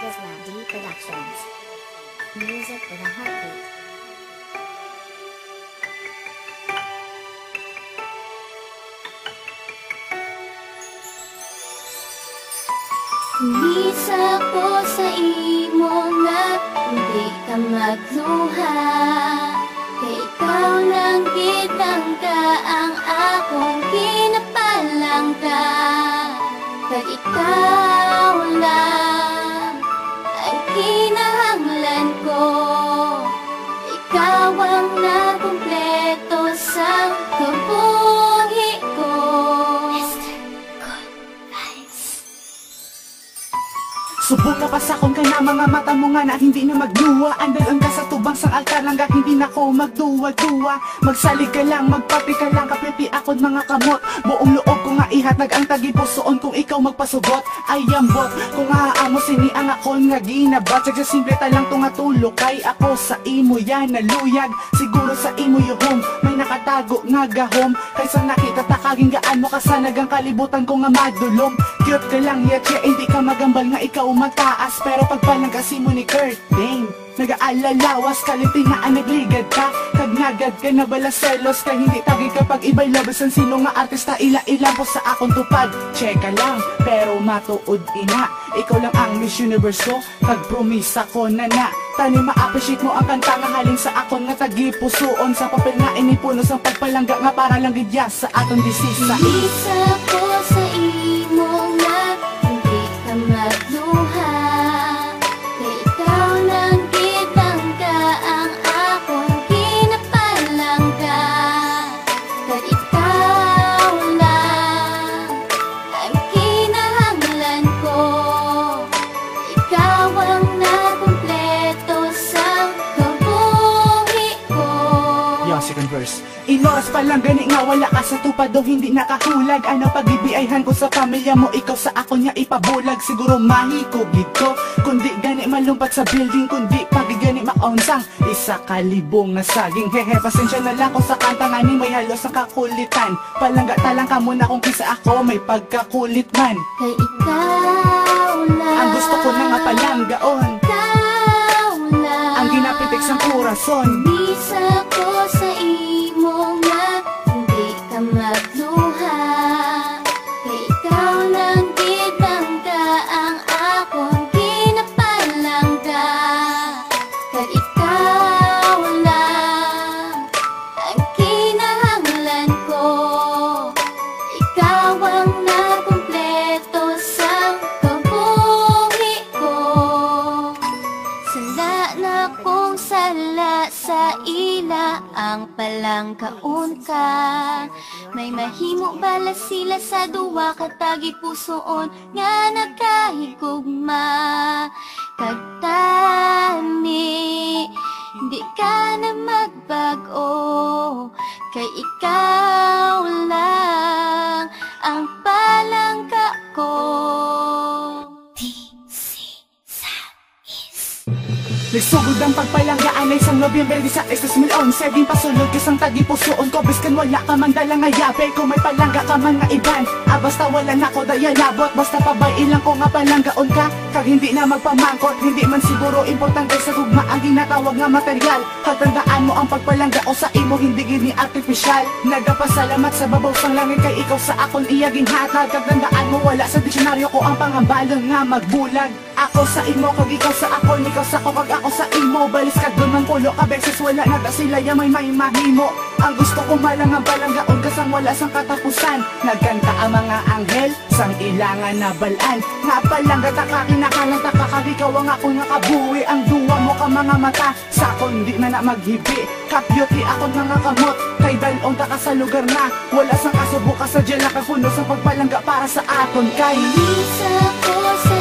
Islam D Productions. Music with a heartbeat. Umisa ko sa imo nga hindi ka magluha, kay ikaw lang kitang ka ang akong kinapalangka. Kag ikaw lang ang kinahanglan ko, ikaw ang nakumpleto sa kabuhi ko. Subong na pasakon ka na mga mata mo nga na hindi na magluwa. Andalan ka sa tubang sang altar lang ka hindi na ko magduwa-duwa. Magsalig ka lang, magpapi ka lang, kapipi akod mga kamot. Buong loob ko nga ihatag ang tagipusoon kung ikaw magpasugot. Ay ambot, kung haamo sini ang akon nga ginabat. Sa simple talang tungatulog kay ako sa imo yan naluyag. Siguro sa imo yuhom, may nakatago nga gahom. Kaysa nakita takaging gaan mo kasanagang kalibutan ko nga madulom. Cute ka lang yet hindi ka magambal nga ikaw mataas. Pero pagpalang kasi mo ni Kurt Dane, nag-aalalawas, kalitingaan nagligad ka. Kag nagad ka na bala selos, kay hindi tagig kapag iba'y labas ang sino nga artista. Ila-ilang po sa akong tupad. Cheka lang, pero matuod ina. Ikaw lang ang Miss Universe ko, kag promisa ko na na. Tani ma-appreciate mo ang kanta nga haling sa akon nga tagipusoon. Sa papel nga inipuno sa pagpalangga nga para lang gidya sa atong disisa. Umisa ko sa imo nga hindi ka magluha, kay ikaw lang kitang ka ang akong kinapalangka. Kag ikaw lang ang kinahanglan ko, ikaw ang nakumpleto sa kabuhi ko. Yung second verse. Inoras pa lang gani nga wala ka sa tupad o hindi nakahulag. Ano pag-ibiayhan ko sa pamilya mo, ikaw sa ako niya ipabulag. Siguro mahikugid ko, kundi gani malumpat sa building, kundi pagigani maonsang isa kalibong na saging. Hehe, pasensya na lang ko sa kanta nga ni may halos ang kakulitan. Palangga talang ka muna kung kisa ako may pagkakulit man. Kay ikaw lang Ang gusto ko na nga palanggaon, ikaw lang ang ginapitik sa kurason. Umisa ko sa imo nga hindi ka magluha, kay ikaw lang kitang ka ang akong kinapalangka. Kag ikaw lang ang kinahanglan ko, ikaw ang nakumpleto sa kabuhi ko. Sala na kong sala sa ila ang palangkaon ka. May mahimo bala sila sa duwa katagi pusoon nga nagkahigugma. Kagtani hindi ka na magbago, kay ikaw lang ang palangka ko. Nagsugod ang pagpalanggaan ay isang Nobyembre 16, 2011. Din pasulod kasang tagipusoon ko, biskan wala ka man dalang ayabe. Kung may palangga ka man nga iban, basta wala na ko daya labot. Basta pabay ilang ko nga palanggaon ka, kag hindi na magpamangkot. Hindi man siguro importante sa gugma ang ginatawag nga material. Pagtandaan mo ang pagpalangga o sa imo hindi gini artificial. Nagapasalamat sa babaw sang langit kay ikaw sa akon iya ginhatag. Pagtandaan mo wala sa diksyonaryo ko ang pangambalon nga magbulag. Ako sa imo kag ikaw sa akon, ikaw sa ko kag ako sa imo. Balis ka dun ng pulo ka beses wala na sila ya may mahimo. Ang gusto ko malang ang palanggaon kasang wala sang katapusan. Nagkanta ang mga anghel sang ilangan na balaan. Nga palangga ta ka kinakalang ta ka, ikaw ang ako nga kabuhi. Ang duwa mo ka mga mata sa akon di na maghibi. Ka-beauty akon mga kamot, kay dalong ta ka sa lugar na wala sang kasubo ka sa dyan nakapuno sa pagpalangga para sa aton kay Umisa ko sa